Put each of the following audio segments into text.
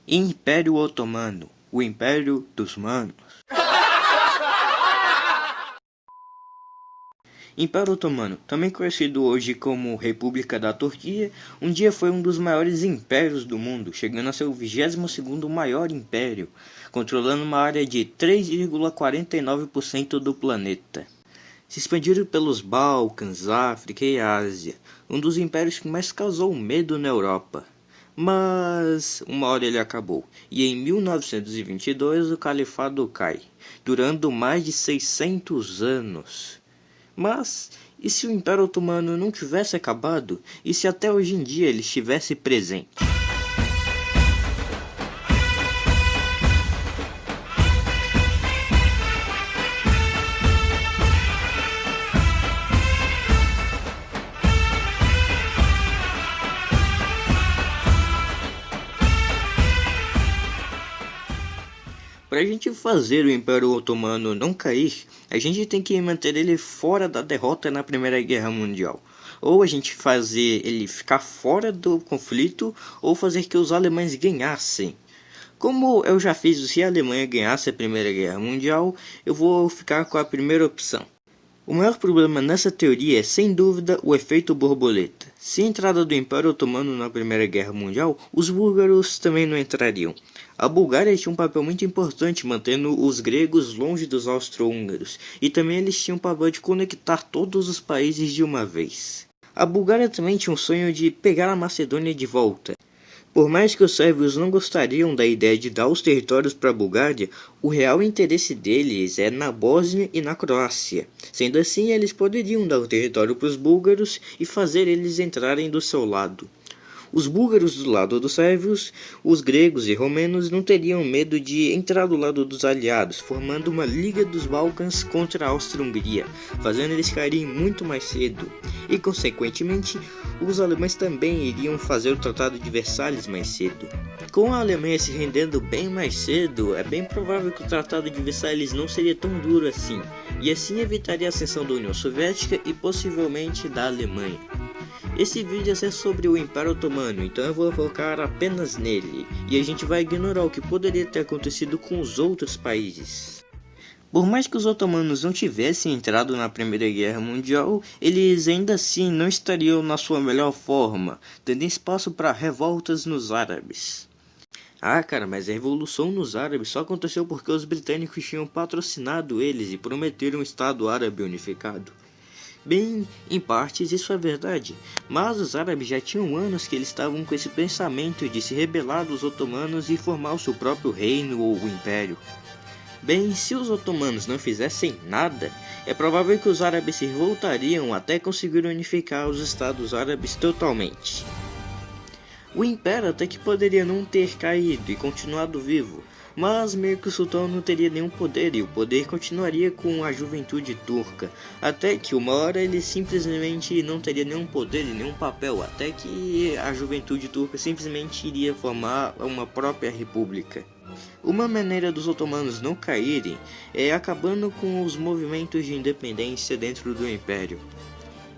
Império Otomano, o Império dos Manos. Império Otomano, também conhecido hoje como República da Turquia, um dia foi um dos maiores impérios do mundo, chegando a ser o 22º maior império, controlando uma área de 3,49% do planeta. Se expandiram pelos Balcãs, África e Ásia, um dos impérios que mais causou medo na Europa. Mas uma hora ele acabou, e em 1922 o califado cai, durando mais de 600 anos. Mas, e se o Império Otomano não tivesse acabado? E se até hoje em dia ele estivesse presente? Para a gente fazer o Império Otomano não cair, a gente tem que manter ele fora da derrota na Primeira Guerra Mundial. Ou a gente fazer ele ficar fora do conflito, ou fazer que os alemães ganhassem. Como eu já fiz, se a Alemanha ganhasse a Primeira Guerra Mundial, eu vou ficar com a primeira opção. O maior problema nessa teoria é, sem dúvida, o efeito borboleta. Se a entrada do Império Otomano na Primeira Guerra Mundial, os búlgaros também não entrariam. A Bulgária tinha um papel muito importante mantendo os gregos longe dos austro-húngaros, e também eles tinham o papel de conectar todos os países de uma vez. A Bulgária também tinha um sonho de pegar a Macedônia de volta. Por mais que os sérvios não gostariam da ideia de dar os territórios para a Bulgária, o real interesse deles é na Bósnia e na Croácia. Sendo assim, eles poderiam dar o território para os búlgaros e fazer eles entrarem do seu lado. Os búlgaros do lado dos sérvios, os gregos e romenos não teriam medo de entrar do lado dos aliados, formando uma Liga dos Balcãs contra a Áustria-Hungria, fazendo eles caírem muito mais cedo. E, consequentemente, os alemães também iriam fazer o Tratado de Versalhes mais cedo. Com a Alemanha se rendendo bem mais cedo, é bem provável que o Tratado de Versalhes não seria tão duro assim, e assim evitaria a ascensão da União Soviética e possivelmente da Alemanha. Esse vídeo é sobre o Império Otomano, então eu vou focar apenas nele, e a gente vai ignorar o que poderia ter acontecido com os outros países. Por mais que os otomanos não tivessem entrado na Primeira Guerra Mundial, eles ainda assim não estariam na sua melhor forma, tendo espaço para revoltas nos árabes. Ah, cara, mas a revolução nos árabes só aconteceu porque os britânicos tinham patrocinado eles e prometeram um Estado árabe unificado. Bem, em partes isso é verdade, mas os árabes já tinham anos que eles estavam com esse pensamento de se rebelar dos otomanos e formar o seu próprio reino ou império. Bem, se os otomanos não fizessem nada, é provável que os árabes se revoltariam até conseguir unificar os estados árabes totalmente. O império até que poderia não ter caído e continuado vivo, mas meio que o sultão não teria nenhum poder e o poder continuaria com a juventude turca, até que uma hora ele simplesmente não teria nenhum poder e nenhum papel, até que a juventude turca simplesmente iria formar uma própria república. Uma maneira dos otomanos não caírem é acabando com os movimentos de independência dentro do império.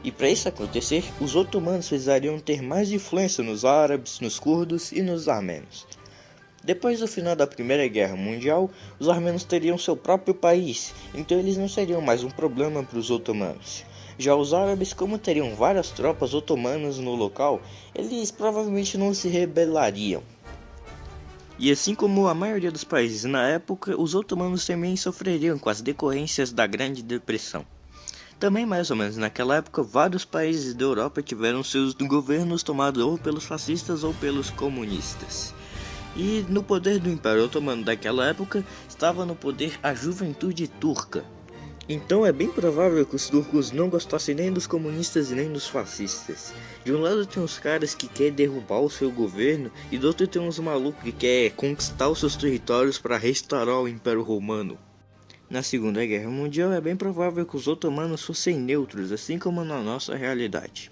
E para isso acontecer, os otomanos precisariam ter mais influência nos árabes, nos curdos e nos armenos. Depois do final da Primeira Guerra Mundial, os armenos teriam seu próprio país, então eles não seriam mais um problema para os otomanos. Já os árabes, como teriam várias tropas otomanas no local, eles provavelmente não se rebelariam. E assim como a maioria dos países na época, os otomanos também sofreriam com as decorrências da Grande Depressão. Também mais ou menos naquela época, vários países da Europa tiveram seus governos tomados ou pelos fascistas ou pelos comunistas. E no poder do Império Otomano daquela época, estava no poder a juventude turca. Então é bem provável que os turcos não gostassem nem dos comunistas e nem dos fascistas. De um lado tem uns caras que querem derrubar o seu governo, e do outro tem uns malucos que querem conquistar os seus territórios para restaurar o Império Romano. Na Segunda Guerra Mundial é bem provável que os otomanos fossem neutros, assim como na nossa realidade.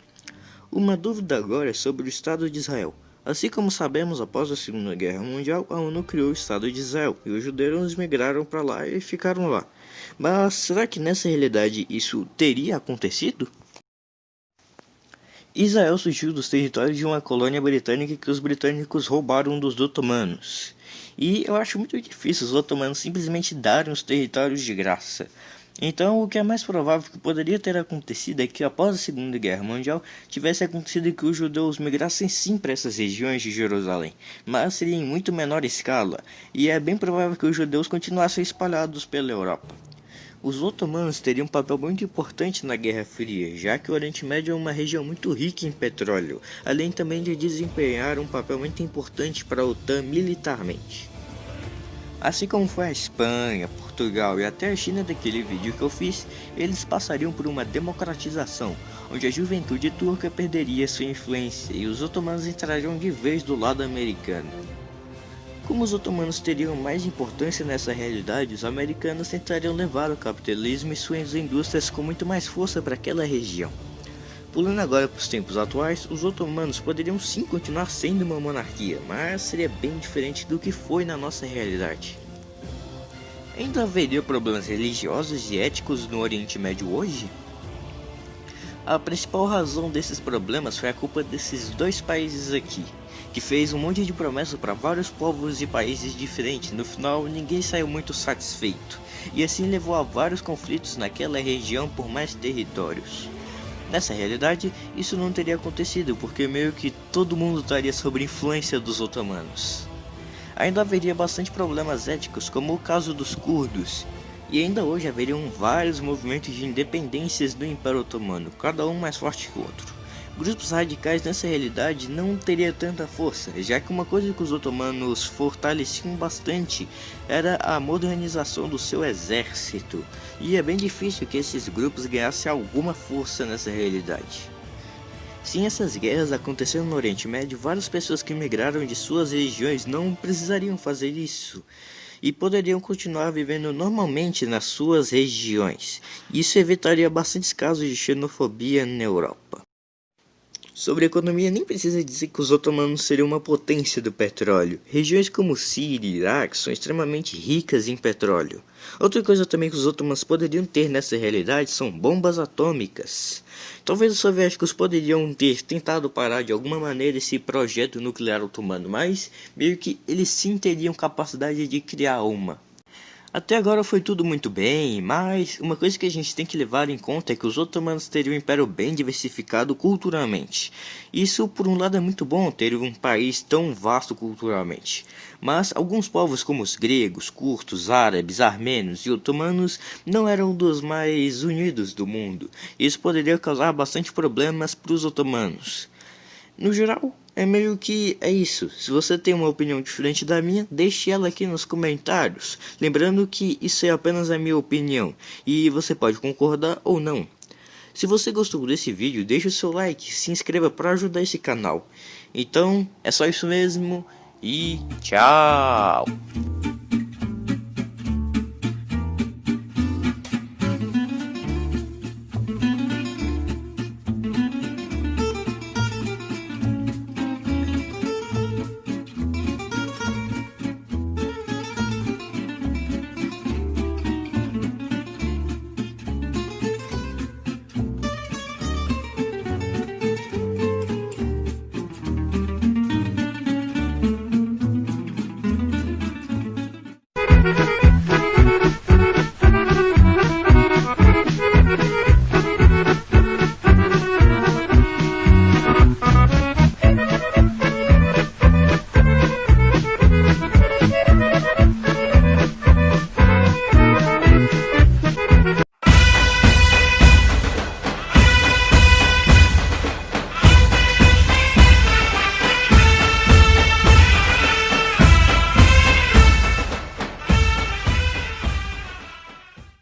Uma dúvida agora é sobre o Estado de Israel. Assim como sabemos, após a Segunda Guerra Mundial, a ONU criou o Estado de Israel, e os judeus migraram para lá e ficaram lá. Mas será que nessa realidade isso teria acontecido? Israel surgiu dos territórios de uma colônia britânica que os britânicos roubaram dos otomanos. E eu acho muito difícil os otomanos simplesmente darem os territórios de graça. Então, o que é mais provável que poderia ter acontecido é que após a Segunda Guerra Mundial tivesse acontecido que os judeus migrassem sim para essas regiões de Jerusalém, mas seria em muito menor escala, e é bem provável que os judeus continuassem espalhados pela Europa. Os otomanos teriam um papel muito importante na Guerra Fria, já que o Oriente Médio é uma região muito rica em petróleo, além também de desempenhar um papel muito importante para a OTAN militarmente. Assim como foi a Espanha, Portugal e até a China daquele vídeo que eu fiz, eles passariam por uma democratização, onde a juventude turca perderia sua influência e os otomanos entrariam de vez do lado americano. Como os otomanos teriam mais importância nessa realidade, os americanos tentariam levar o capitalismo e suas indústrias com muito mais força para aquela região. Pulando agora para os tempos atuais, os otomanos poderiam sim continuar sendo uma monarquia, mas seria bem diferente do que foi na nossa realidade. Ainda haveria problemas religiosos e éticos no Oriente Médio hoje? A principal razão desses problemas foi a culpa desses dois países aqui, que fez um monte de promessas para vários povos e países diferentes. No final, ninguém saiu muito satisfeito, e assim levou a vários conflitos naquela região por mais territórios. Nessa realidade, isso não teria acontecido, porque meio que todo mundo estaria sob influência dos otomanos. Ainda haveria bastante problemas éticos, como o caso dos curdos, e ainda hoje haveriam vários movimentos de independências do Império Otomano, cada um mais forte que o outro. Grupos radicais nessa realidade não teriam tanta força, já que uma coisa que os otomanos fortaleciam bastante era a modernização do seu exército, e é bem difícil que esses grupos ganhassem alguma força nessa realidade. Se essas guerras aconteceram no Oriente Médio, várias pessoas que migraram de suas regiões não precisariam fazer isso e poderiam continuar vivendo normalmente nas suas regiões. Isso evitaria bastantes casos de xenofobia na Europa. Sobre a economia, nem precisa dizer que os otomanos seriam uma potência do petróleo. Regiões como Síria e Iraque são extremamente ricas em petróleo. Outra coisa também que os otomanos poderiam ter nessa realidade são bombas atômicas. Talvez os soviéticos poderiam ter tentado parar de alguma maneira esse projeto nuclear otomano, mas meio que eles sim teriam capacidade de criar uma. Até agora foi tudo muito bem, mas uma coisa que a gente tem que levar em conta é que os otomanos teriam um império bem diversificado culturalmente. Isso por um lado é muito bom ter um país tão vasto culturalmente, mas alguns povos como os gregos, curtos, árabes, armênios e otomanos não eram dos mais unidos do mundo. Isso poderia causar bastante problemas para os otomanos. No geral, é meio que é isso. Se você tem uma opinião diferente da minha, deixe ela aqui nos comentários. Lembrando que isso é apenas a minha opinião e você pode concordar ou não. Se você gostou desse vídeo, deixe o seu like, se inscreva para ajudar esse canal. Então, é só isso mesmo e tchau!